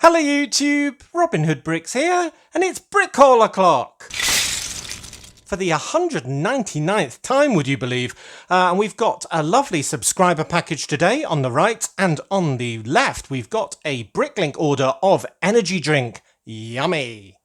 Hello YouTube, Robin Hood Bricks here, and it's Brick Hall O'Clock! For the 199th time, would you believe? And we've got a lovely subscriber package today on the right, and on the left we've got a Bricklink order of energy drink. Yummy!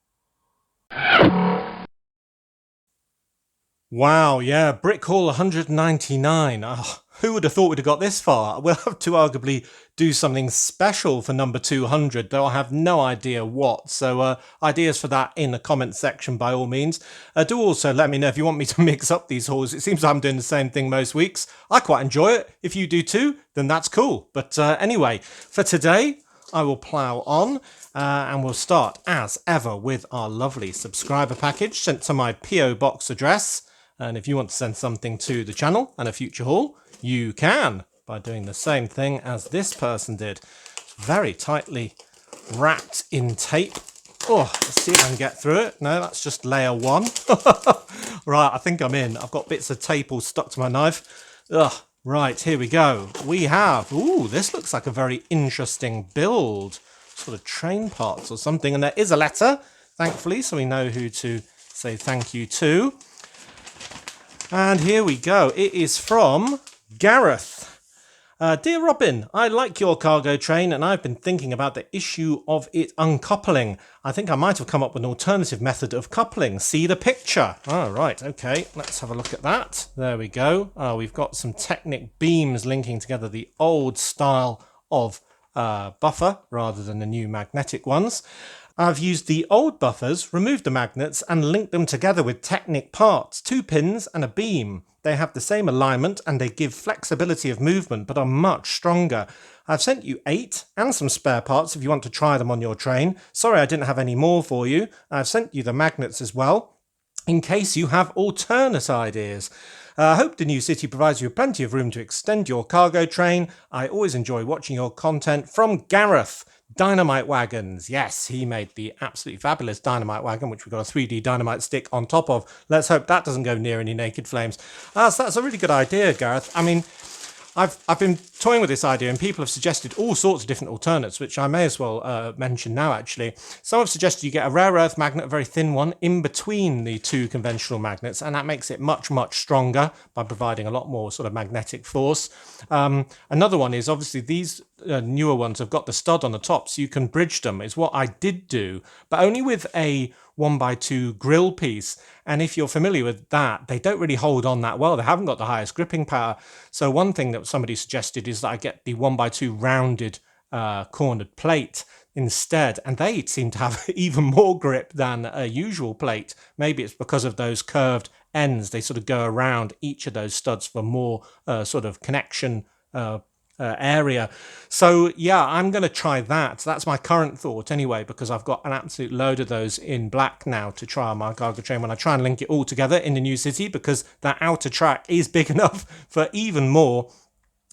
Wow, yeah, Brick Hall 199. Oh, who would have thought we'd have got this far? We'll have to arguably do something special for number 200, though I have no idea what. So ideas for that in the comment section by all means. Do also let me know if you want me to mix up these hauls. It seems I'm doing the same thing most weeks. I quite enjoy it. If you do too, then that's cool. But anyway, for today, I will plough on and we'll start as ever with our lovely subscriber package sent to my PO box address. And if you want to send something to the channel and a future haul, you can by doing the same thing as this person did. Very tightly wrapped in tape. Oh, let's see if I can get through it. No, that's just layer one. Right, I think I'm in. I've got bits of tape all stuck to my knife. Ugh. Right, here we go. We have, ooh, this looks like a very interesting build. Sort of train parts or something. And there is a letter, thankfully, so we know who to say thank you to. And here we go. It is from Gareth. Dear Robin, I like your cargo train and I've been thinking about the issue of it uncoupling. I think I might have come up with an alternative method of coupling. See the picture. Oh, right. Okay, let's have a look at that. There we go. We've got some Technic beams linking together the old style of buffer rather than the new magnetic ones. I've used the old buffers, removed the magnets and linked them together with Technic parts, 2 pins and a beam. They have the same alignment and they give flexibility of movement but are much stronger. I've sent you 8 and some spare parts if you want to try them on your train. Sorry I didn't have any more for you. I've sent you the magnets as well in case you have alternate ideas. I hope the new city provides you plenty of room to extend your cargo train. I always enjoy watching your content. From Gareth. Dynamite wagons. Yes, he made the absolutely fabulous dynamite wagon, which we've got a 3D dynamite stick on top of. Let's hope that doesn't go near any naked flames. So that's a really good idea, Gareth. I mean, I've been toying with this idea and people have suggested all sorts of different alternates, which I may as well mention now, actually. Some have suggested you get a rare earth magnet, a very thin one, in between the 2 conventional magnets, and that makes it much, much stronger by providing a lot more sort of magnetic force. Another one is obviously these newer ones have got the stud on the top, so you can bridge them, is what I did do, but only with a 1x2 grill piece. And if you're familiar with that, they don't really hold on that well. They haven't got the highest gripping power. So one thing that somebody suggested is that I get the 1x2 rounded cornered plate instead, and they seem to have even more grip than a usual plate. Maybe it's because of those curved ends. They sort of go around each of those studs for more sort of connection area. So yeah, I'm going to try that. That's my current thought anyway, because I've got an absolute load of those in black now to try on my cargo train when I try and link it all together in the new city, because that outer track is big enough for even more.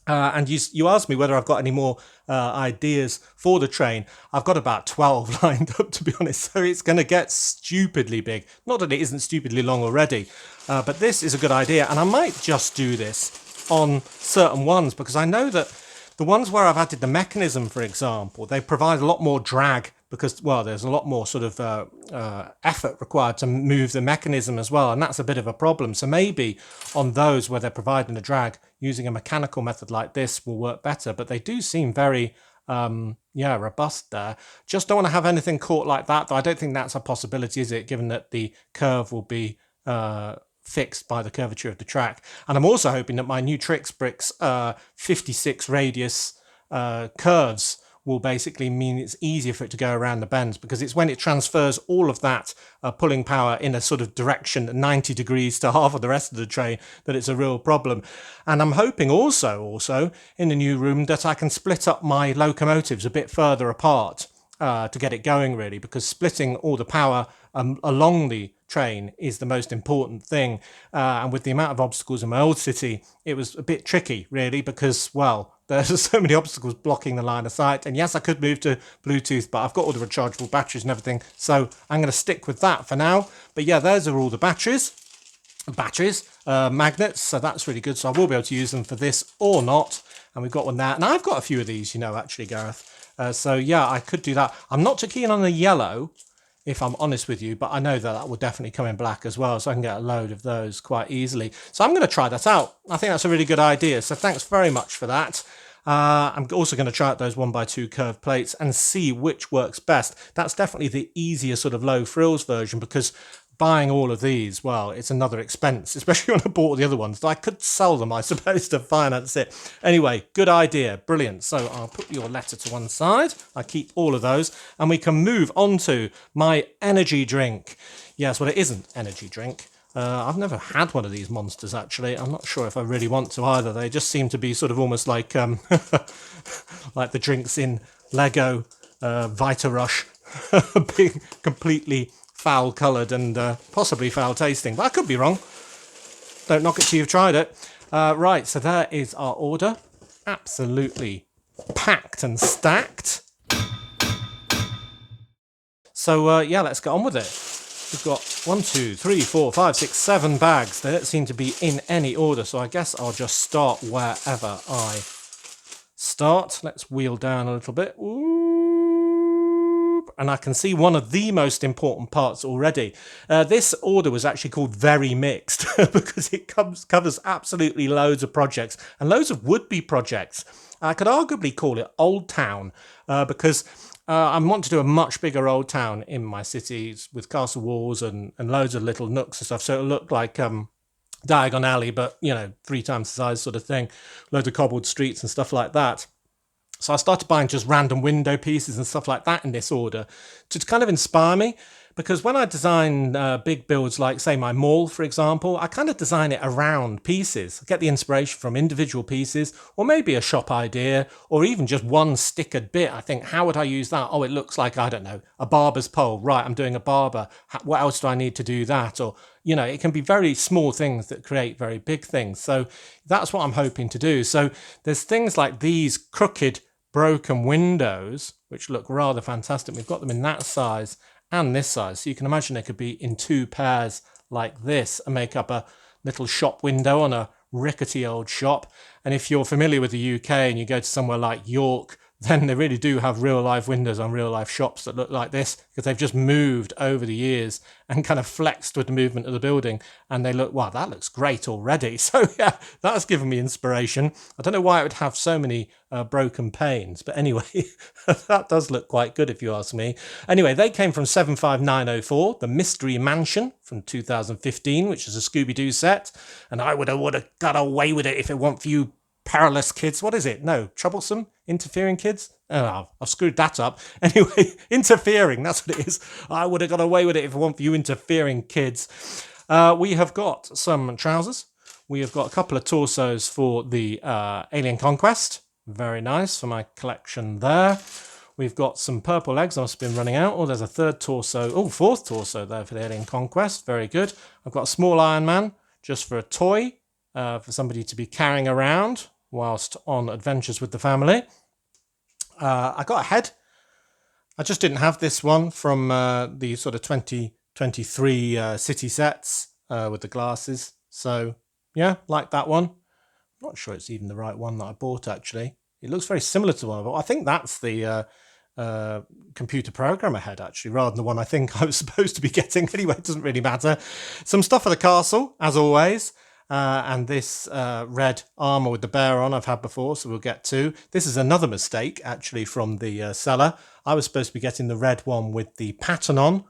And you asked me whether I've got any more ideas for the train. I've got about 12 lined up, to be honest, so it's going to get stupidly big. Not that it isn't stupidly long already, but this is a good idea, and I might just do this on certain ones, because I know that the ones where I've added the mechanism, for example, they provide a lot more drag because, well, there's a lot more sort of effort required to move the mechanism as well, and that's a bit of a problem. So maybe on those where they're providing the drag, using a mechanical method like this will work better, but they do seem very robust there. Just don't want to have anything caught like that, though. I don't think that's a possibility, is it, given that the curve will be fixed by the curvature of the track. And I'm also hoping that my new Trix Bricks 56 radius curves will basically mean it's easier for it to go around the bends, because it's when it transfers all of that pulling power in a sort of direction 90 degrees to half of the rest of the train that it's a real problem. And I'm hoping also in the new room that I can split up my locomotives a bit further apart to get it going, really, because splitting all the power along the train is the most important thing. And with the amount of obstacles in my old city, it was a bit tricky, really, because, well, there's so many obstacles blocking the line of sight. And yes, I could move to Bluetooth, but I've got all the rechargeable batteries and everything, so I'm going to stick with that for now. But yeah, those are all the batteries, magnets, so that's really good. So I will be able to use them for this or not. And we've got one there, and I've got a few of these, you know, actually, Gareth. So yeah, I could do that. I'm not too keen on the yellow, if I'm honest with you, but I know that will definitely come in black as well, so I can get a load of those quite easily. So I'm going to try that out. I think that's a really good idea, so thanks very much for that. I'm also going to try out those 1x2 curved plates and see which works best. That's definitely the easier sort of low frills version, because buying all of these, well, it's another expense, especially when I bought the other ones. I could sell them, I suppose, to finance it. Anyway, good idea. Brilliant. So I'll put your letter to one side. I keep all of those. And we can move on to my energy drink. Yes, well, it isn't energy drink. I've never had one of these monsters, actually. I'm not sure if I really want to either. They just seem to be sort of almost like like the drinks in Lego Vita Rush, being completely foul coloured and possibly foul tasting, but I could be wrong. Don't knock it till you've tried it. Right, so there is our order. Absolutely packed and stacked. So yeah, let's get on with it. We've got 1, 2, 3, 4, 5, 6, 7 bags. They don't seem to be in any order, so I guess I'll just start wherever I start. Let's wheel down a little bit. And I can see one of the most important parts already. This order was actually called Very Mixed because it covers absolutely loads of projects and loads of would-be projects. I could arguably call it Old Town because I want to do a much bigger Old Town in my cities with castle walls and loads of little nooks and stuff. So it'll look like Diagon Alley, but, you know, 3 times the size sort of thing. Loads of cobbled streets and stuff like that. So I started buying just random window pieces and stuff like that in this order to kind of inspire me, because when I design big builds like, say, my mall, for example, I kind of design it around pieces. I get the inspiration from individual pieces, or maybe a shop idea, or even just one stickered bit. I think, how would I use that? Oh, it looks like, I don't know, a barber's pole. Right, I'm doing a barber. What else do I need to do that? Or, you know, it can be very small things that create very big things. So that's what I'm hoping to do. So there's things like these crooked, broken windows, which look rather fantastic. We've got them in that size and this size, so you can imagine they could be in 2 pairs like this and make up a little shop window on a rickety old shop. And if you're familiar with the UK and you go to somewhere like York, then they really do have real life windows on real life shops that look like this, because they've just moved over the years and kind of flexed with the movement of the building, and they look, wow, that looks great already. So yeah, that's given me inspiration. I don't know why it would have so many broken panes, but anyway, that does look quite good if you ask me. Anyway, they came from 75904, the Mystery Mansion from 2015, which is a Scooby-Doo set, and I would have got away with it if it weren't for you perilous kids. What is it? No, troublesome, interfering kids. Oh, I've screwed that up. Anyway, interfering, that's what it is. I would have got away with it if it weren't for you interfering kids. We have got some trousers. We have got a couple of torsos for the Alien Conquest. Very nice for my collection there. We've got some purple legs. I must have been running out. Oh, there's a 3rd torso. Oh, 4th torso there for the Alien Conquest. Very good. I've got a small Iron Man just for a toy. For somebody to be carrying around whilst on adventures with the family. I got a head. I just didn't have this one from the sort of 2023 city sets with the glasses. So, yeah, like that one. I'm not sure it's even the right one that I bought, actually. It looks very similar to one I bought. I think that's the computer programmer head, actually, rather than the one I think I was supposed to be getting. Anyway, it doesn't really matter. Some stuff for the castle, as always. And this red armour with the bear on I've had before, so we'll get to. This is another mistake, actually, from the seller. I was supposed to be getting the red one with the pattern on,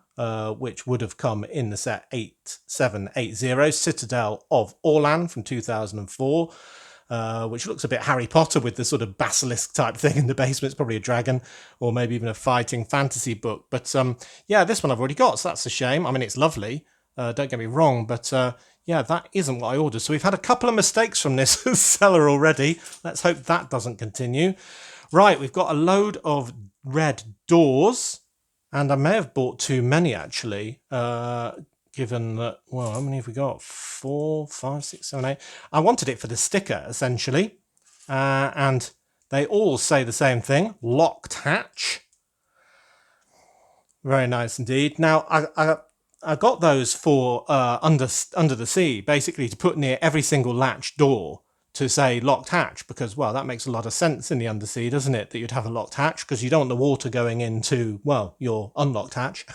which would have come in the set 8780, Citadel of Orlan from 2004, which looks a bit Harry Potter with the sort of basilisk type thing in the basement. It's probably a dragon or maybe even a fighting fantasy book. But yeah, this one I've already got, so that's a shame. I mean, it's lovely. Don't get me wrong, but yeah, that isn't what I ordered. So we've had a couple of mistakes from this seller already. Let's hope that doesn't continue. Right, we've got a load of red doors, and I may have bought too many, actually, given that, well, how many have we got? 4, 5, 6, 7, 8. I wanted it for the sticker, essentially, and they all say the same thing, locked hatch. Very nice indeed. Now, I got those for under the sea, basically to put near every single latch door to say locked hatch because, well, that makes a lot of sense in the undersea, doesn't it? That you'd have a locked hatch because you don't want the water going into, well, your unlocked hatch.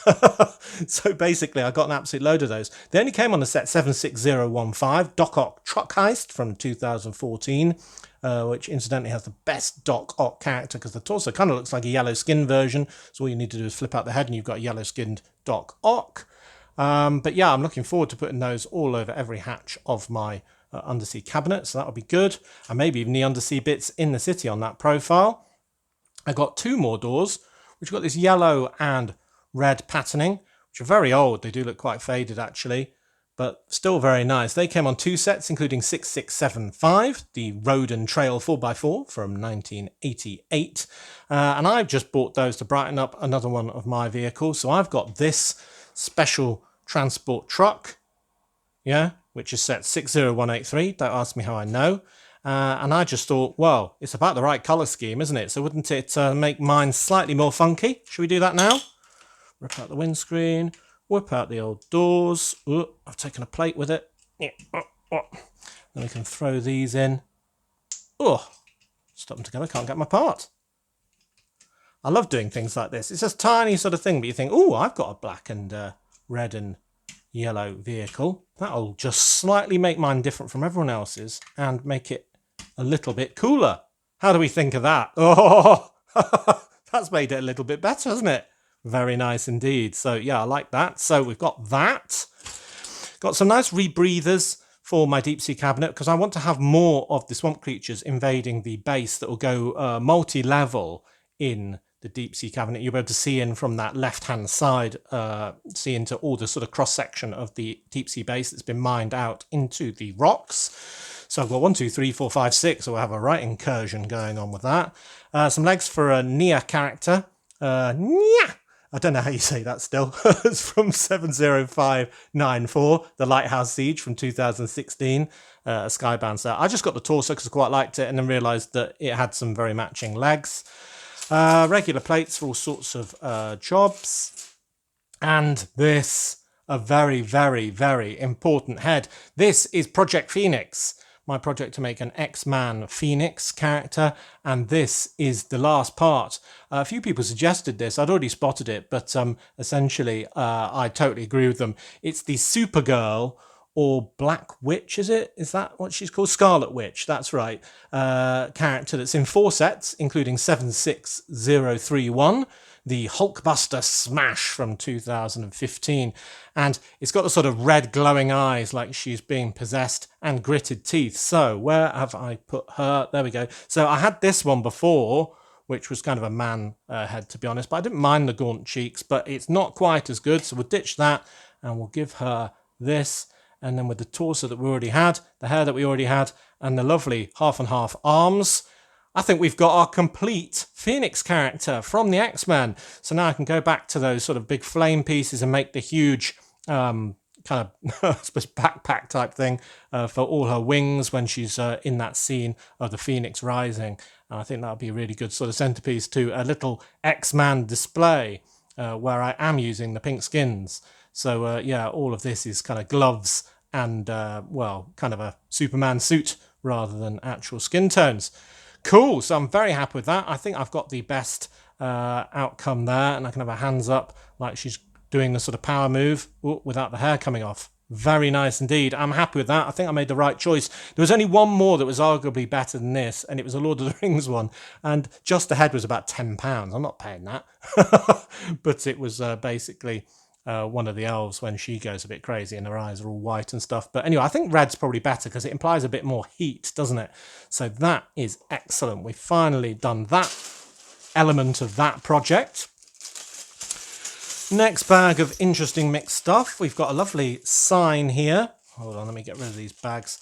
So basically, I got an absolute load of those. They only came on the set 76015, Doc Ock Truck Heist from 2014, which incidentally has the best Doc Ock character because the torso kind of looks like a yellow skin version. So all you need to do is flip out the head and you've got a yellow skinned Doc Ock. But yeah, I'm looking forward to putting those all over every hatch of my undersea cabinet, so that'll be good, and maybe even the undersea bits in the city on that profile. I got two more doors which got this yellow and red patterning, which are very old. They do look quite faded actually, but still very nice. They came on two sets, including 6675, the Road and Trail 4x4 from 1988, and I've just bought those to brighten up another one of my vehicles. So I've got this special transport truck, yeah, which is set 60183. Don't ask me how I know. And I just thought, well, it's about the right colour scheme, isn't it? So wouldn't it make mine slightly more funky? Should we do that now? Rip out the windscreen, whip out the old doors. Ooh, I've taken a plate with it. Yeah. Then we can throw these in. Oh, stop them together, can't get my part. I love doing things like this. It's just a tiny sort of thing, but you think, oh, I've got a black and red and yellow vehicle. That'll just slightly make mine different from everyone else's and make it a little bit cooler. How do we think of that? Oh, that's made it a little bit better, hasn't it? Very nice indeed. So yeah, I like that. So we've got that. Got some nice rebreathers for my deep sea cabinet because I want to have more of the swamp creatures invading the base that will go multi-level in the deep sea cabinet. You'll be able to see in from that left hand side, see into all the sort of cross section of the deep sea base that's been mined out into the rocks. So I've got 1, 2, 3, 4, 5, 6. So we'll have a right incursion going on with that. Some legs for a Nia character. Nia! I don't know how you say that still. It's from 70594, the Lighthouse Siege from 2016, a Skybound set. I just got the torso because I quite liked it and then realised that it had some very matching legs. Regular plates for all sorts of jobs. And this, a very, very, very important head. This is Project Phoenix, my project to make an X-Man Phoenix character, and this is the last part. A few people suggested this. I'd already spotted it, but essentially I totally agree with them. It's the Supergirl or Black Witch, is it? Is that what she's called? Scarlet Witch, that's right. Character that's in 4 sets, including 76031, the Hulkbuster Smash from 2015. And it's got the sort of red glowing eyes like she's being possessed and gritted teeth. So where have I put her? There we go. So I had this one before, which was kind of a man head, to be honest, but I didn't mind the gaunt cheeks, but it's not quite as good. So we'll ditch that and we'll give her this. And then with the torso that we already had, the hair that we already had, and the lovely half and half arms, I think we've got our complete Phoenix character from the X-Men. So now I can go back to those sort of big flame pieces and make the huge kind of, I suppose, backpack type thing for all her wings when she's in that scene of the Phoenix rising. And I think that'll be a really good sort of centerpiece to a little X-Man display where I am using the pink skins. So yeah, all of this is kind of gloves and, well, kind of a Superman suit rather than actual skin tones. Cool, so I'm very happy with that. I think I've got the best outcome there, and I can have her hands up like she's doing the sort of power move without the hair coming off. Very nice indeed. I'm happy with that. I think I made the right choice. There was only one more that was arguably better than this, and it was a Lord of the Rings one, and just the head was about £10. I'm not paying that. But it was basically one of the elves when she goes a bit crazy and her eyes are all white and stuff. But anyway, I think red's probably better because it implies a bit more heat, doesn't it? So that is excellent. We've finally done that element of that project. Next bag of interesting mixed stuff. We've got a lovely sign here. Hold on, let me get rid of these bags.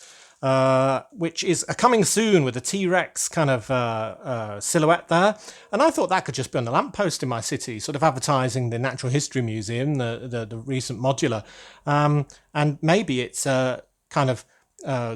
Which is a coming soon with a T-Rex kind of silhouette there. And I thought that could just be on the lamppost in my city, sort of advertising the Natural History Museum, the recent modular. And maybe it's kind of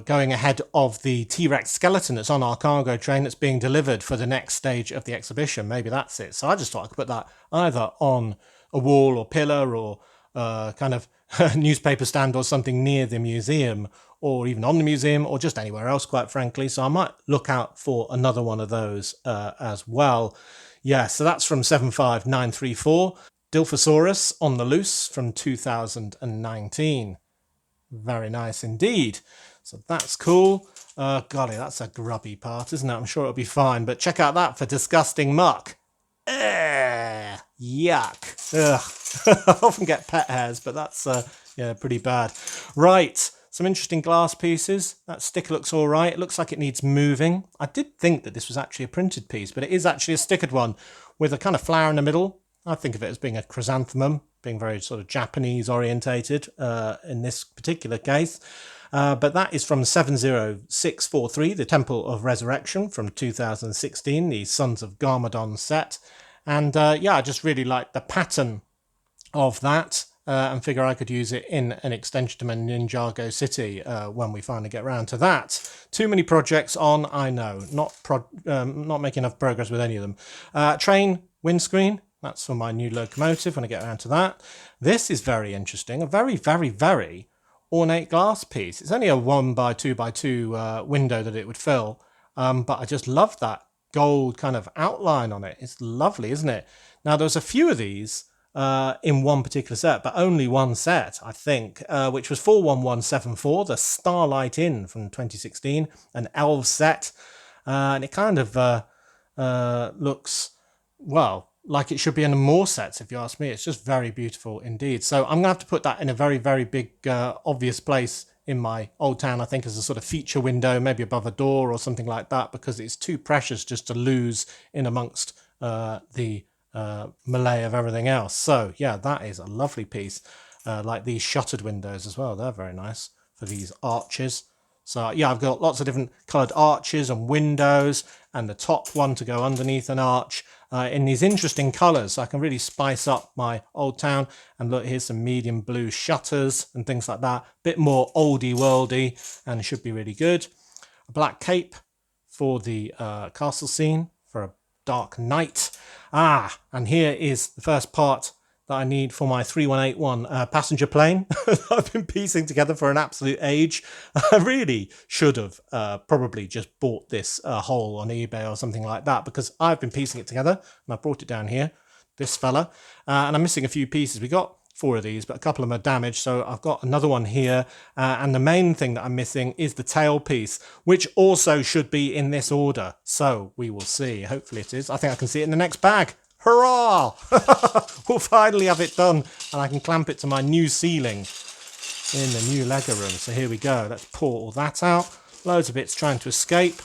going ahead of the T-Rex skeleton that's on our cargo train that's being delivered for the next stage of the exhibition. Maybe that's it. So I just thought I could put that either on a wall or pillar or kind of newspaper stand or something near the museum, or even on the museum, or just anywhere else, quite frankly. So I might look out for another one of those as well. Yeah, so that's from 75934. Dilphosaurus on the Loose from 2019. Very nice indeed. So that's cool. Golly, that's a grubby part, isn't it? I'm sure it'll be fine. But check out that for disgusting muck. Yuck. Ugh. I often get pet hairs, but that's yeah, pretty bad. Right, some interesting glass pieces. That sticker looks all right. It looks like it needs moving. I did think that this was actually a printed piece, but it is actually a stickered one with a kind of flower in the middle. I think of it as being a chrysanthemum, being very sort of Japanese orientated in this particular case. But that is from 70643, the Temple of Resurrection from 2016, the Sons of Garmadon set. And yeah, I just really like the pattern of that and figure I could use it in an extension to my Ninjago City when we finally get around to that. Too many projects on, I know. Not making enough progress with any of them. Train windscreen. That's for my new locomotive when I get around to that. This is very interesting. A very, very, very ornate glass piece. It's only a 1x2x2 window that it would fill. But I just love that gold kind of outline on it. It's lovely, isn't it? Now, there's a few of these in one particular set, but only one set, I think, which was 41174, the Starlight Inn from 2016, an elf set. And it kind of looks, well, like it should be in more sets, if you ask me. It's just very beautiful indeed. So I'm going to have to put that in a very, very big, obvious place in my old town, I think, as a sort of feature window, maybe above a door or something like that, because it's too precious just to lose in amongst the melee of everything else. So yeah, that is a lovely piece. Like these shuttered windows as well. They're very nice for these arches. So yeah, I've got lots of different coloured arches and windows, and the top one to go underneath an arch in these interesting colours. So I can really spice up my old town. And look, here's some medium blue shutters and things like that. Bit more oldie worldy, and it should be really good. A black cape for the castle scene for a dark night. And here is the first part that I need for my 3181 passenger plane. I've been piecing together for an absolute age. I really should have probably just bought this whole on eBay or something like that, because I've been piecing it together and I brought it down here, this fella, and I'm missing a few pieces. We got 4 of these, but a couple of them are damaged, so I've got another one here, and the main thing that I'm missing is the tail piece, which also should be in this order, so we will see. Hopefully it is. I think I can see it in the next bag. Hurrah! We'll finally have it done, and I can clamp it to my new ceiling in the new Lego room. So here we go. Let's pour all that out. Loads of bits trying to escape.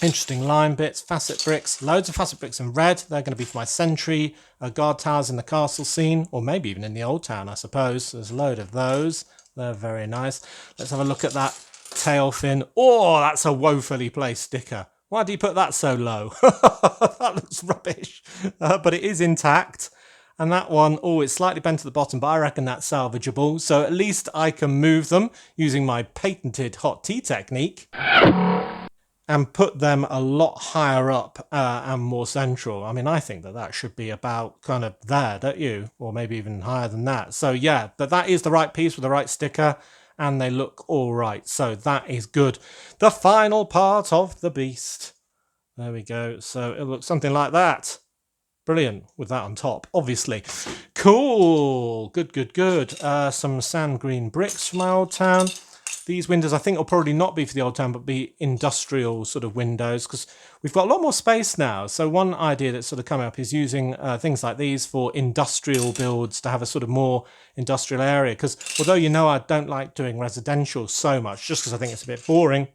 Interesting line bits, facet bricks, loads of facet bricks in red. They're going to be for my sentry, guard towers in the castle scene, or maybe even in the old town, I suppose. There's a load of those. They're very nice. Let's have a look at that tail fin. Oh, that's a woefully placed sticker. Why do you put that so low? That looks rubbish. But it is intact. And that one, oh, it's slightly bent at the bottom, but I reckon that's salvageable. So at least I can move them using my patented hot tea technique and put them a lot higher up and more central. I mean, I think that that should be about kind of there, don't you? Or maybe even higher than that. So yeah, but that is the right piece with the right sticker, and they look all right. So that is good. The final part of the beast. There we go. So it looks something like that. Brilliant, with that on top, obviously. Cool. Good, good, good. Some sand green bricks from my old town. These windows, I think, will probably not be for the old town, but be industrial sort of windows, because we've got a lot more space now. So one idea that's sort of coming up is using things like these for industrial builds to have a sort of more industrial area. Because although, you know, I don't like doing residential so much, just because I think it's a bit boring.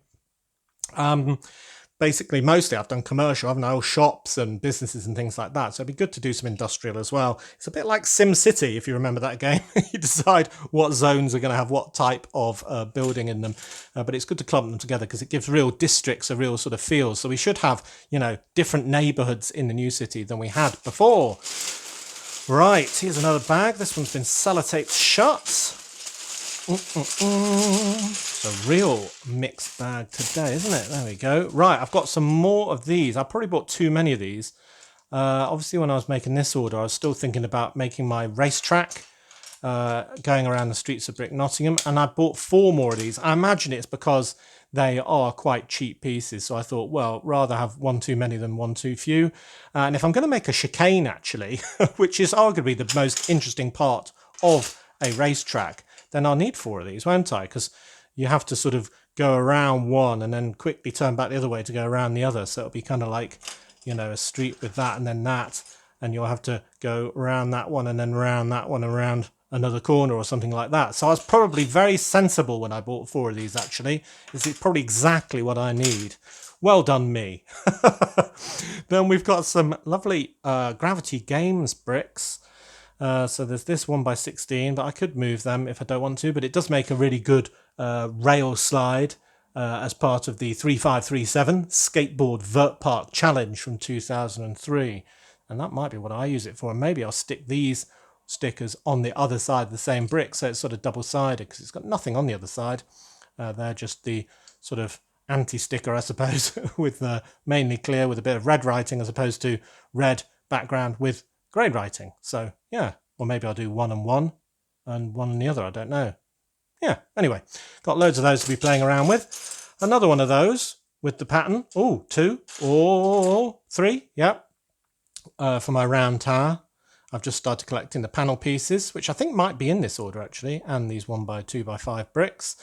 Basically, mostly I've done commercial, haven't I? All shops and businesses and things like that. So it'd be good to do some industrial as well. It's a bit like SimCity, if you remember that game. You decide what zones are going to have what type of building in them. But it's good to clump them together because it gives real districts a real sort of feel. So we should have, you know, different neighbourhoods in the new city than we had before. Right, here's another bag. This one's been sellotaped shut. It's a real mixed bag today, isn't it? There we go. Right, I've got some more of these. I probably bought too many of these. Obviously, when I was making this order, I was still thinking about making my racetrack. going around the streets of brick Nottingham, and I bought 4 more of these. I imagine it's because they are quite cheap pieces, so I thought, well, rather have 1 too many than 1 too few. And if I'm going to make a chicane, actually, which is arguably the most interesting part of a racetrack, then I'll need 4 of these, won't I? Because you have to sort of go around one and then quickly turn back the other way to go around the other. So it'll be kind of like, you know, a street with that and then that, and you'll have to go around that one and then around that one and around another corner or something like that. So I was probably very sensible when I bought 4 of these, actually. This is probably exactly what I need. Well done, me. Then we've got some lovely Gravity Games bricks. So there's this 1x16, but I could move them if I don't want to, but it does make a really good rail slide as part of the 3537 Skateboard Vert Park Challenge from 2003. And that might be what I use it for. And maybe I'll stick these stickers on the other side of the same brick, so it's sort of double-sided, because it's got nothing on the other side. They're just the sort of anti-sticker, I suppose, with mainly clear with a bit of red writing as opposed to red background with grey writing. So yeah, or maybe I'll do 1 and 1 and 1 and the other, I don't know. Yeah, anyway, got loads of those to be playing around with. Another one of those with the pattern. Oh, 2 or 3, yep. For my round tower. I've just started collecting the panel pieces, which I think might be in this order actually, and these 1x2x5 bricks.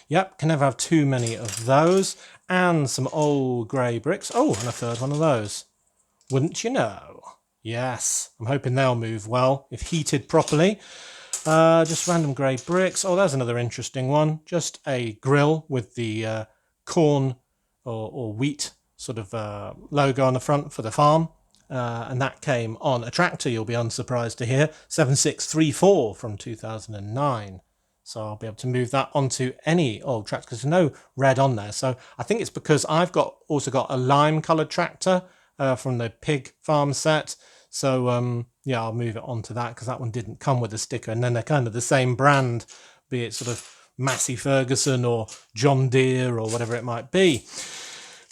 Yep, can never have too many of those. And some old grey bricks. Oh, and a 3rd one of those. Wouldn't you know? Yes, I'm hoping they'll move well if heated properly. Just random grey bricks. Oh, there's another interesting one. Just a grill with the corn or wheat sort of logo on the front for the farm. And that came on a tractor, you'll be unsurprised to hear, 7634 from 2009. So I'll be able to move that onto any old tractor because there's no red on there. So I think it's because I've also got a lime coloured tractor from the pig farm set. So yeah, I'll move it onto that because that one didn't come with a sticker. And then they're kind of the same brand, be it sort of Massey Ferguson or John Deere or whatever it might be.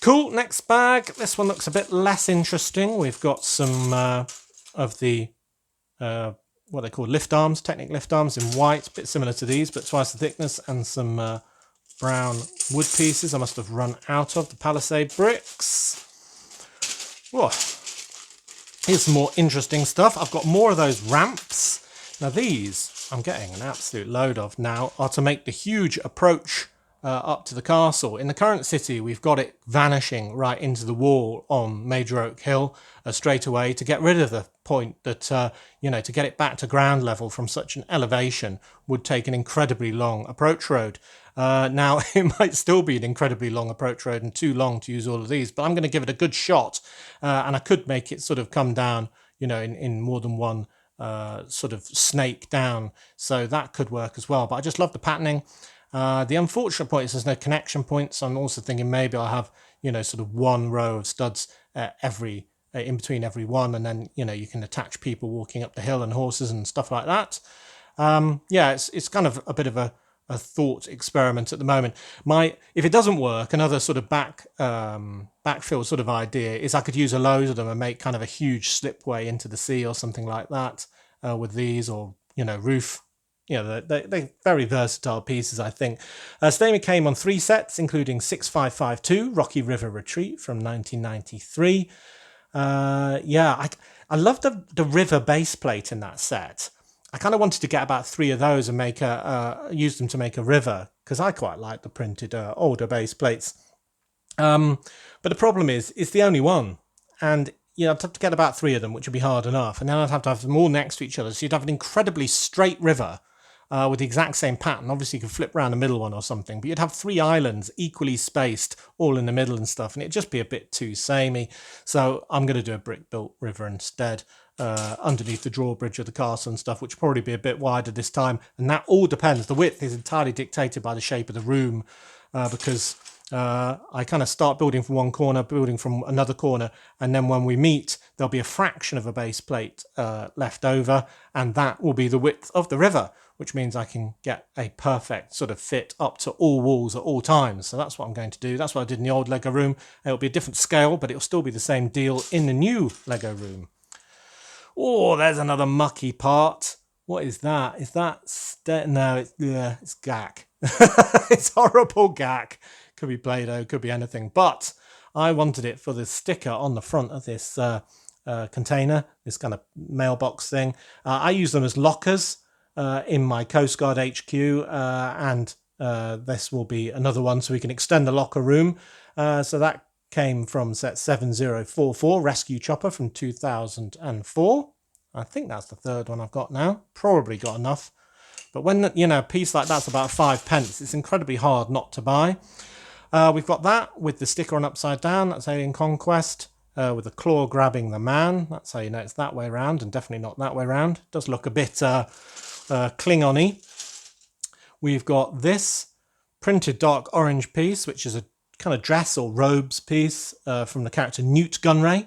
Cool, next bag. This one looks a bit less interesting. We've got some of the, what they call lift arms, Technic lift arms in white, a bit similar to these, but twice the thickness, and some brown wood pieces I must have run out of, the Palisade bricks. Whoa. Here's some more interesting stuff. I've got more of those ramps. Now these, I'm getting an absolute load of now, are to make the huge approach up to the castle. In the current city, we've got it vanishing right into the wall on Major Oak Hill straight away to get rid of the point that, you know, to get it back to ground level from such an elevation would take an incredibly long approach road. Now, it might still be an incredibly long approach road and too long to use all of these, but I'm going to give it a good shot. And I could make it sort of come down, you know, in more than one sort of snake down. So that could work as well. But I just love the patterning. The unfortunate point is there's no connection points. So I'm also thinking maybe I'll have, you know, sort of one row of studs in between every one, and then, you know, you can attach people walking up the hill and horses and stuff like that. Yeah, it's kind of a bit of a thought experiment at the moment. If it doesn't work, another sort of backfill sort of idea is I could use a load of them and make kind of a huge slipway into the sea or something like that with these, or, you know, roof. You know, they're very versatile pieces, I think. Stamy came on 3 sets, including 6552, Rocky River Retreat from 1993. Yeah, I love the river base plate in that set. I kind of wanted to get about 3 of those and use them to make a river, because I quite like the printed older base plates. But the problem is, it's the only one. And you know, I'd have to get about 3 of them, which would be hard enough. And then I'd have to have them all next to each other. So you'd have an incredibly straight river with the exact same pattern. Obviously, you could flip around the middle one or something. But you'd have 3 islands equally spaced, all in the middle and stuff. And it'd just be a bit too samey. So I'm going to do a brick-built river instead, underneath the drawbridge of the castle and stuff, which will probably be a bit wider this time. And that all depends. The width is entirely dictated by the shape of the room, because I kind of start building from one corner, building from another corner, and then when we meet, there'll be a fraction of a base plate left over, and that will be the width of the river, which means I can get a perfect sort of fit up to all walls at all times. So that's what I'm going to do. That's what I did in the old Lego room. It'll be a different scale, but it'll still be the same deal in the new Lego room. Oh, there's another mucky part. What is that? Is that no? It's gack. It's horrible gack. Could be Play-Doh, could be anything. But I wanted it for the sticker on the front of this container, this kind of mailbox thing. I use them as lockers in my Coast Guard HQ, and this will be another one so we can extend the locker room. So that came from set 7044, Rescue Chopper from 2004. I think that's the third one I've got now. Probably got enough. But when, a piece like that's about 5p, it's incredibly hard not to buy. We've got that with the sticker on upside down. That's Alien Conquest. With the claw grabbing the man. That's how you know it's that way around, and definitely not that way around. It does look a bit Klingon-y. We've got this printed dark orange piece, which is a kind of dress or robes piece from the character Newt Gunray.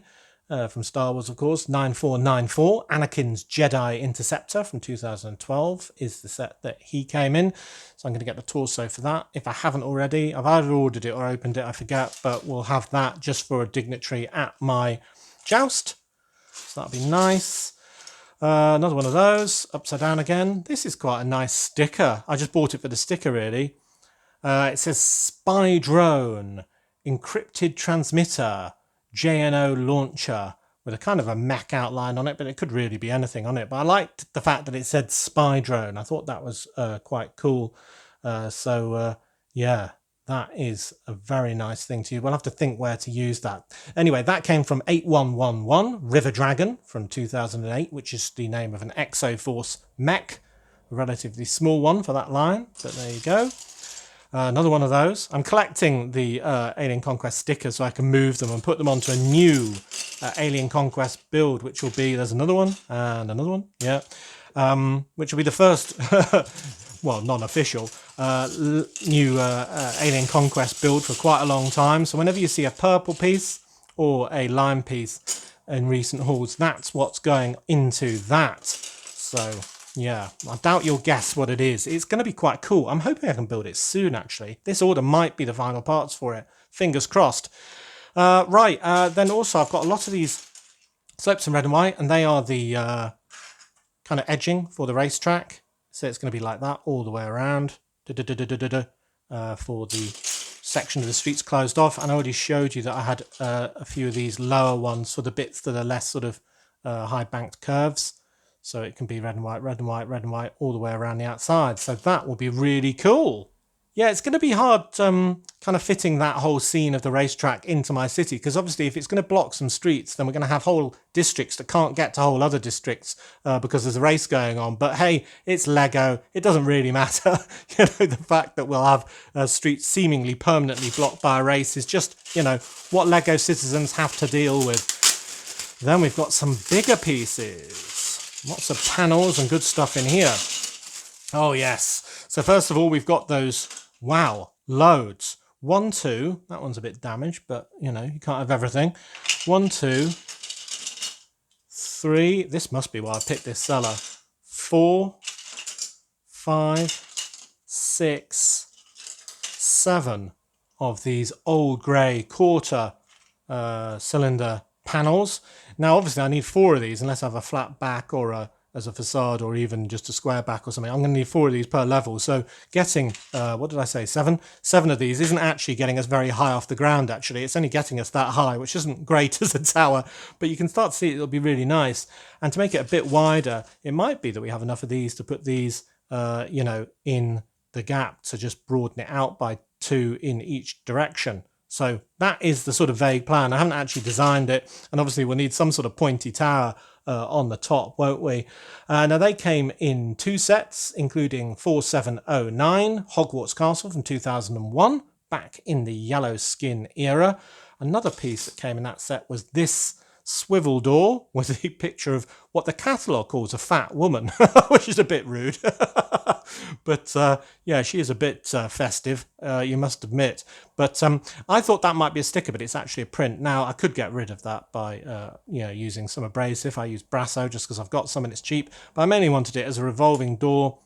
From Star Wars, of course, 9494. Anakin's Jedi Interceptor from 2012 is the set that he came in. So I'm going to get the torso for that. If I haven't already, I've either ordered it or opened it, I forget, but we'll have that just for a dignitary at my joust. So that'll be nice. Another one of those, upside down again. This is quite a nice sticker. I just bought it for the sticker, really. It says Spy Drone, Encrypted Transmitter, JNO launcher, with a kind of a mech outline on it, but it could really be anything on it. But I liked the fact that it said spy drone. I thought that was quite cool. Yeah, that is a very nice thing to use. We'll have to think where to use that. Anyway, that came from 8111, River Dragon from 2008, which is the name of an Exoforce mech. A relatively small one for that line, but there you go. Another one of those. I'm collecting the Alien Conquest stickers so I can move them and put them onto a new Alien Conquest build, which will be, there's another one and another one, yeah, which will be the first, well, non-official, new Alien Conquest build for quite a long time. So whenever you see a purple piece or a lime piece in recent hauls, that's what's going into that. So yeah, I doubt you'll guess what it is. It's going to be quite cool. I'm hoping I can build it soon, actually. This order might be the final parts for it. Fingers crossed. Then also I've got a lot of these slopes in red and white, and they are the kind of edging for the racetrack. So it's going to be like that all the way around for the section of the streets closed off. And I already showed you that I had a few of these lower ones for the bits that are less sort of high banked curves. So it can be red and white, red and white, red and white, all the way around the outside. So that will be really cool. Yeah, it's going to be hard kind of fitting that whole scene of the racetrack into my city, because obviously if it's going to block some streets, then we're going to have whole districts that can't get to whole other districts because there's a race going on. But hey, it's Lego. It doesn't really matter. The fact that we'll have streets seemingly permanently blocked by a race is just, what Lego citizens have to deal with. Then we've got some bigger pieces. Lots of panels and good stuff in here. Oh, yes. So first of all, we've got those, wow, loads. 1, 2, that one's a bit damaged, but, you can't have everything. 1, 2, 3, this must be why I picked this seller. 4, 5, 6, 7 of these old grey quarter cylinder panels. Now, obviously, I need 4 of these unless I have a flat back or as a facade or even just a square back or something. I'm going to need 4 of these per level. So getting, what did I say, 7? 7 of these isn't actually getting us very high off the ground, actually. It's only getting us that high, which isn't great as a tower, but you can start to see it'll be really nice. And to make it a bit wider, it might be that we have enough of these to put these, in the gap to just broaden it out by 2 in each direction. So that is the sort of vague plan. I haven't actually designed it, and obviously we'll need some sort of pointy tower on the top, won't we? Now they came in 2 sets, including 4709, Hogwarts Castle from 2001, back in the yellow skin era. Another piece that came in that set was this swivel door with a picture of what the catalogue calls a fat woman, which is a bit rude. But yeah, she is a bit festive, you must admit. But I thought that might be a sticker, but it's actually a print. Now, I could get rid of that by using some abrasive. I use Brasso just because I've got some and it's cheap. But I mainly wanted it as a revolving door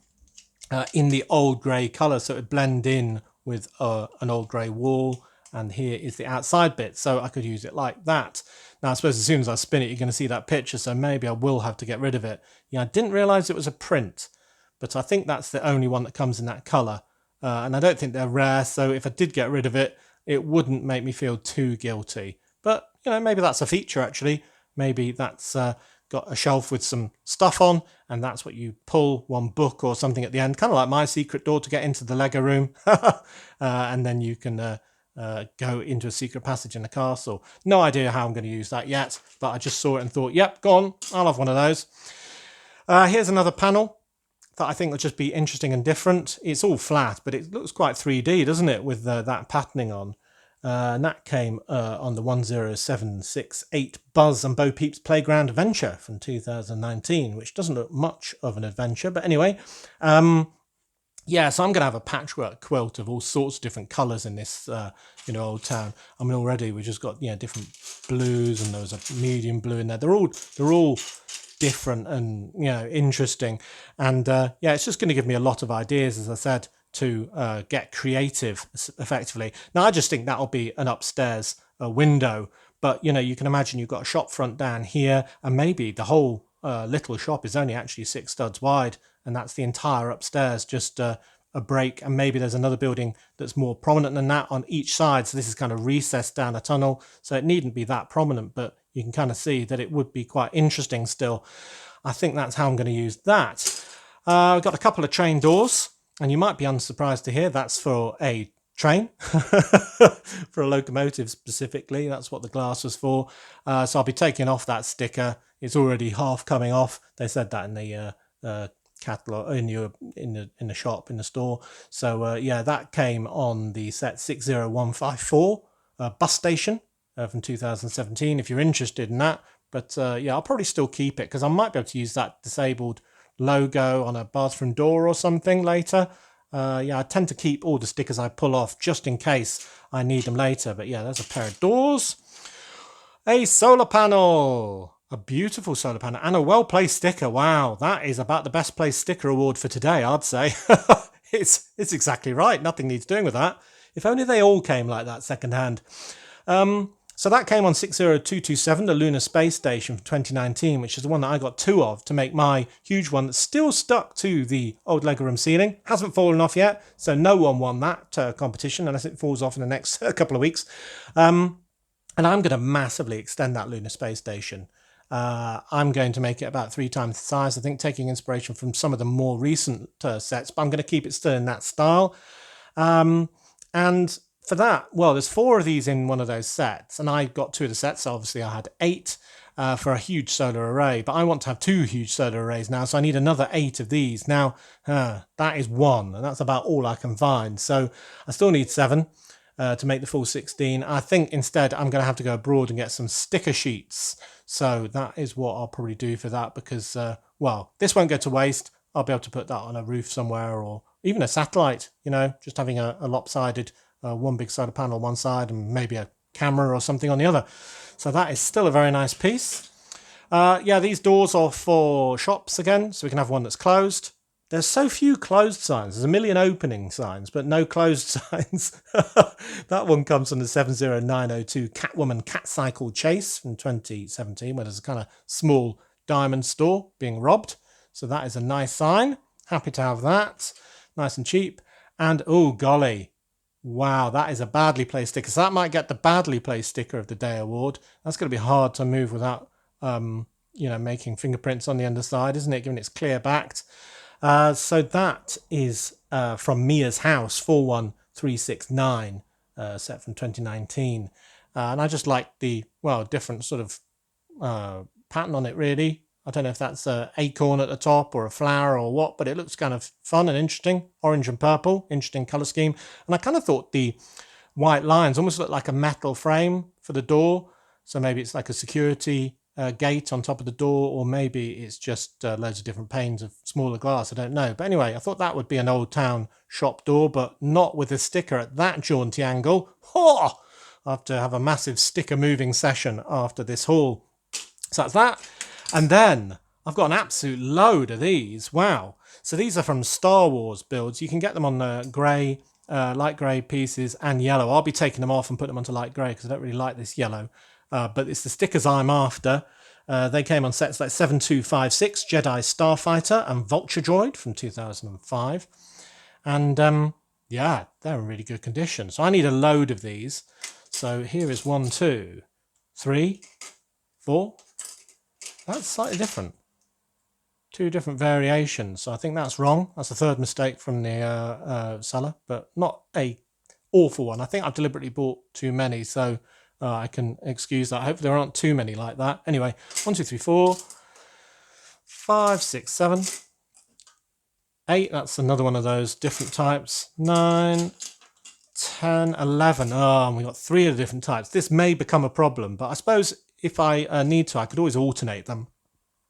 in the old grey colour, so it would blend in with an old grey wall and here is the outside bit, so I could use it like that. Now I suppose as soon as I spin it you're going to see that picture, so maybe I will have to get rid of it. Yeah, I didn't realise it was a print, but I think that's the only one that comes in that colour, and I don't think they're rare, so if I did get rid of it, it wouldn't make me feel too guilty. But maybe that's a feature actually. Maybe that's got a shelf with some stuff on, and that's what you pull, one book or something at the end, kind of like my secret door to get into the Lego room. And then you can go into a secret passage in the castle. No idea how I'm going to use that yet, but I just saw it and thought, yep, go on, I'll have one of those. Here's another panel that I think will just be interesting and different. It's all flat, but it looks quite 3D, doesn't it, with that patterning on. And that came on the 10768 Buzz and Bo Peep's Playground Adventure from 2019, which doesn't look much of an adventure, but anyway. Yeah, so I'm going to have a patchwork quilt of all sorts of different colours in this, old town. I mean, already we've just got different blues, and there was a medium blue in there. They're all different and interesting, and it's just going to give me a lot of ideas, as I said, to get creative effectively. Now I just think that'll be an upstairs window, but you can imagine you've got a shop front down here, and maybe the whole little shop is only actually 6 studs wide, and that's the entire upstairs, just a break, and maybe there's another building that's more prominent than that on each side, so this is kind of recessed down a tunnel, so it needn't be that prominent, but you can kind of see that it would be quite interesting still. I think that's how I'm going to use that. I've got a couple of train doors, and you might be unsurprised to hear that's for a train, for a locomotive specifically. That's what the glass was for. So I'll be taking off that sticker. It's already half coming off. They said that in the catalog, in the shop, in the store. So that came on the set 60154 bus station from 2017. If you're interested in that, but I'll probably still keep it because I might be able to use that disabled logo on a bathroom door or something later. I tend to keep all the stickers I pull off just in case I need them later. But there's a pair of doors, a solar panel, a beautiful solar panel, and a well-placed sticker. Wow, that is about the best placed sticker award for today, I'd say. It's exactly right. Nothing needs doing with that. If only they all came like that secondhand. So that came on 60227, the Lunar Space Station from 2019, which is the one that I got 2 of to make my huge one that's still stuck to the old Lego room ceiling. Hasn't fallen off yet, so no one won that competition unless it falls off in the next couple of weeks. And I'm going to massively extend that Lunar Space Station. I'm going to make it about 3 times the size, I think, taking inspiration from some of the more recent sets, but I'm going to keep it still in that style. And for that, there's 4 of these in one of those sets, and I got 2 of the sets, so obviously I had 8 for a huge solar array, but I want to have 2 huge solar arrays now, so I need another 8 of these. Now, that is 1, and that's about all I can find, so I still need 7 to make the full 16. I think instead I'm going to have to go abroad and get some sticker sheets, so that is what I'll probably do for that, because, this won't go to waste. I'll be able to put that on a roof somewhere, or even a satellite, just having a lopsided one big solar panel on one side and maybe a camera or something on the other. So that is still a very nice piece. These doors are for shops again, so we can have one that's closed. There's so few closed signs. There's a million opening signs, but no closed signs. That one comes from the 70902 Catwoman Cat Cycle Chase from 2017, where there's a kind of small diamond store being robbed. So that is a nice sign. Happy to have that. Nice and cheap. And, oh golly, wow, that is a badly placed sticker. So that might get the badly placed sticker of the day award. That's going to be hard to move without, making fingerprints on the underside, isn't it? Given it's clear backed. So that is from Mia's House 41369, set from 2019. And I just like the, different sort of pattern on it, really. I don't know if that's an acorn at the top or a flower or what, but it looks kind of fun and interesting. Orange and purple, interesting colour scheme. And I kind of thought the white lines almost look like a metal frame for the door. So maybe it's like a security gate on top of the door, or maybe it's just loads of different panes of smaller glass. I don't know. But anyway, I thought that would be an old town shop door, but not with a sticker at that jaunty angle. I have to have a massive sticker moving session after this haul. So that's that. And then I've got an absolute load of these. Wow. So these are from Star Wars builds. You can get them on the grey light grey pieces and yellow. I'll be taking them off and putting them onto light grey because I don't really like this yellow. But it's the stickers I'm after. They came on sets like 7256, Jedi Starfighter and Vulture Droid from 2005. And yeah, they're in really good condition. So I need a load of these. So here is 1, 2, 3, 4. That's slightly different. 2 different variations. So I think that's wrong. That's the third mistake from the seller, but not a awful one. I think I've deliberately bought too many, so I can excuse that. Hopefully there aren't too many like that. Anyway, 1, 2, 3, 4, 5, 6, 7, 8. That's another one of those different types. 9, 10, 11. Oh, and we got 3 of the different types. This may become a problem, but I suppose if I need to, I could always alternate them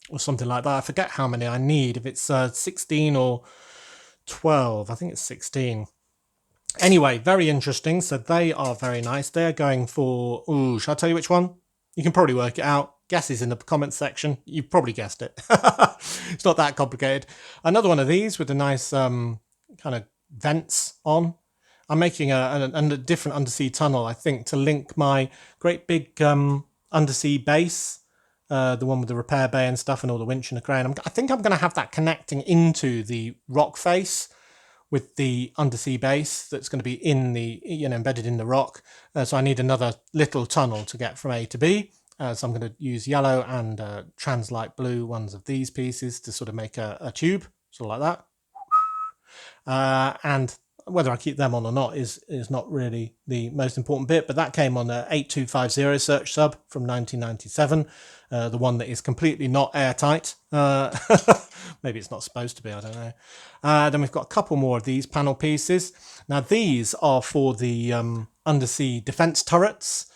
or something like that. I forget how many I need, if it's 16 or 12. I think it's 16. Anyway, very interesting. So they are very nice. They're going for, ooh, shall I tell you which one? You can probably work it out. Guesses in the comments section. You've probably guessed it. It's not that complicated. Another one of these with a nice kind of vents on. I'm making a different undersea tunnel, I think, to link my great big undersea base, the one with the repair bay and stuff and all the winch and the crane. I think I'm going to have that connecting into the rock face with the undersea base that's going to be in the, embedded in the rock. So I need another little tunnel to get from A to B. So I'm going to use yellow and translight blue ones of these pieces to sort of make a tube, sort of like that. And whether I keep them on or not is not really the most important bit, but that came on a 8250 search sub from 1997, the one that is completely not airtight. Maybe it's not supposed to be, I don't know. Then we've got a couple more of these panel pieces. Now these are for the undersea defense turrets,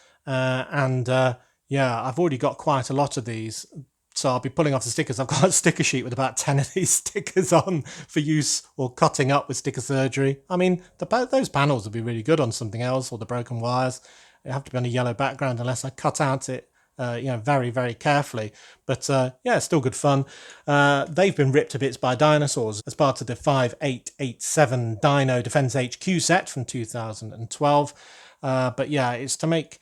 yeah, I've already got quite a lot of these. So I'll be pulling off the stickers. I've got a sticker sheet with about 10 of these stickers on for use or cutting up with sticker surgery. I mean, those panels would be really good on something else, or the broken wires. They have to be on a yellow background unless I cut out it, very, very carefully. But yeah, it's still good fun. They've been ripped to bits by dinosaurs as part of the 5887 Dino Defense HQ set from 2012. But yeah, it's to make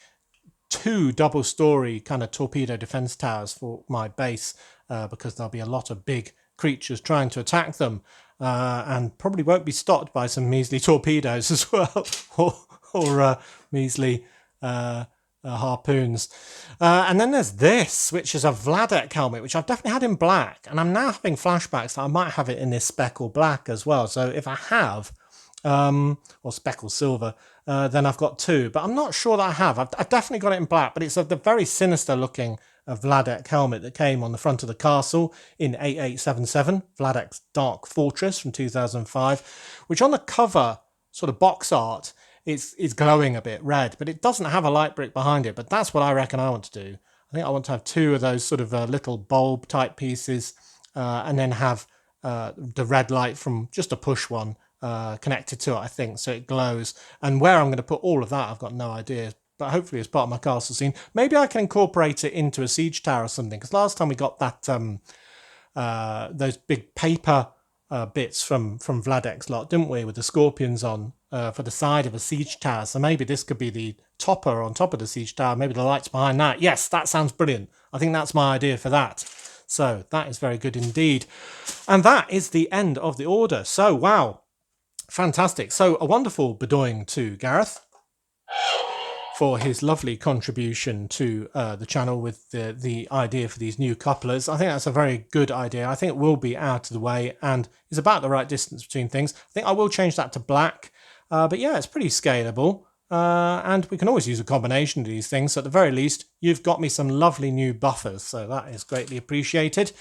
2 double-story kind of torpedo defense towers for my base, because there'll be a lot of big creatures trying to attack them, and probably won't be stopped by some measly torpedoes as well, or measly harpoons. And then there's this, which is a Vladek helmet, which I've definitely had in black, and I'm now having flashbacks that I might have it in this speckle black as well. So if I have, or speckle silver, then I've got 2, but I'm not sure that I have. I've definitely got it in black, but it's the very sinister looking Vladek helmet that came on the front of the castle in 8877, Vladek's Dark Fortress from 2005, which on the cover, sort of box art, is glowing a bit red, but it doesn't have a light brick behind it. But that's what I reckon I want to do. I think I want to have 2 of those sort of little bulb type pieces, and then have the red light from just a push one connected to it, I think, so it glows. And where I'm going to put all of that, I've got no idea, but hopefully as part of my castle scene. Maybe I can incorporate it into a siege tower or something, because last time we got that those big paper bits from Vladek's lot, didn't we, with the scorpions on for the side of a siege tower. So maybe this could be the topper on top of the siege tower, maybe the lights behind that. Yes, that sounds brilliant. I think that's my idea for that. So that is very good indeed. And that is the end of the order. So wow, fantastic. So a wonderful bedoing to Gareth for his lovely contribution to the channel with the idea for these new couplers. I think that's a very good idea. I think it will be out of the way and is about the right distance between things. I think I will change that to black. But yeah, it's pretty scalable. And we can always use a combination of these things. So at the very least, you've got me some lovely new buffers. So that is greatly appreciated.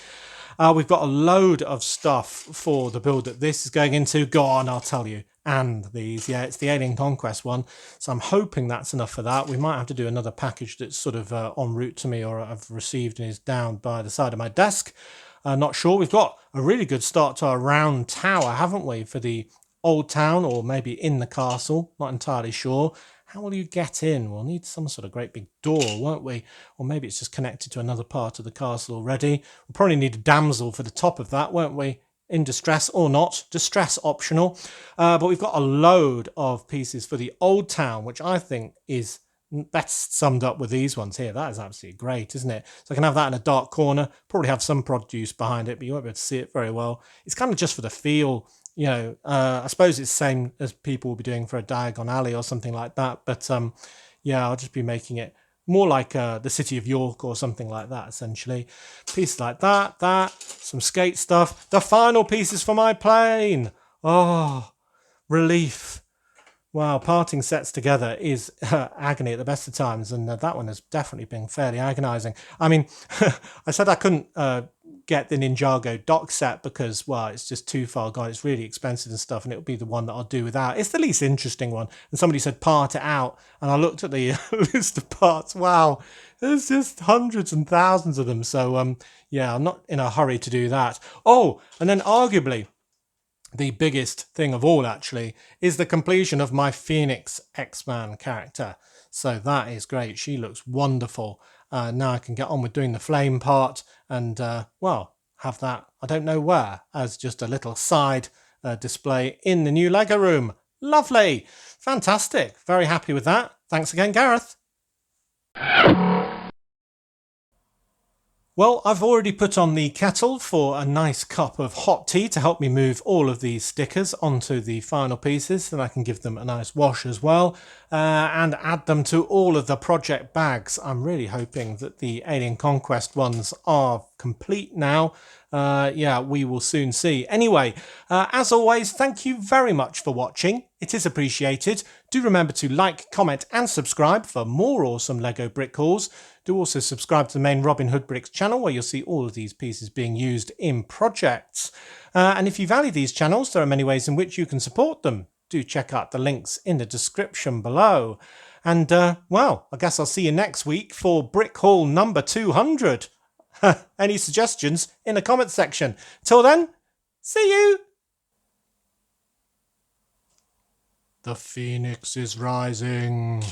We've got a load of stuff for the build that this is going into. Go on, I'll tell you. And these, yeah, it's the Alien Conquest one. So I'm hoping that's enough for that. We might have to do another package that's sort of en route to me, or I've received and is down by the side of my desk. Not sure. We've got a really good start to our round tower, haven't we, for the old town, or maybe in the castle. Not entirely sure. How will you get in? We'll need some sort of great big door, won't we? Or maybe it's just connected to another part of the castle already. We'll probably need a damsel for the top of that, won't we? in distress or not, distress optional. But we've got a load of pieces for the Old Town, which I think is best summed up with these ones here. That is absolutely great, isn't it? So I can have that in a dark corner, probably have some produce behind it, but you won't be able to see it very well. It's kind of just for the feel, you know. I suppose it's the same as people will be doing for a Diagon Alley or something like that. But yeah, I'll just be making it more like the City of York or something like that, essentially. Pieces like that, some skate stuff. The final pieces for my plane. Oh, relief. Wow, parting sets together is agony at the best of times, and that one has definitely been fairly agonising. I mean, I said I couldn't get the Ninjago dock set because, well, it's just too far gone. It's really expensive and stuff, and it'll be the one that I'll do without. It's the least interesting one. And somebody said part it out, and I looked at the list of parts. Wow, there's just hundreds and thousands of them. So, yeah, I'm not in a hurry to do that. Oh, and then arguably, the biggest thing of all, actually, is the completion of my Phoenix X-Man character. So that is great. She looks wonderful. Now I can get on with doing the flame part and, well, have that, I don't know where, as just a little side display in the new Lego room. Lovely. Fantastic. Very happy with that. Thanks again, Gareth. Well, I've already put on the kettle for a nice cup of hot tea to help me move all of these stickers onto the final pieces. Then I can give them a nice wash as well and add them to all of the project bags. I'm really hoping that the Alien Conquest ones are complete now. Yeah, we will soon see. Anyway, as always, thank you very much for watching. It is appreciated. Do remember to like, comment and subscribe for more awesome Lego brick hauls. Do also subscribe to the main Robin Hood Bricks channel where you'll see all of these pieces being used in projects. And if you value these channels, there are many ways in which you can support them. Do check out the links in the description below. And, well, I guess I'll see you next week for Brick Haul number 200. Any suggestions in the comments section. Till then, see you! The Phoenix is rising.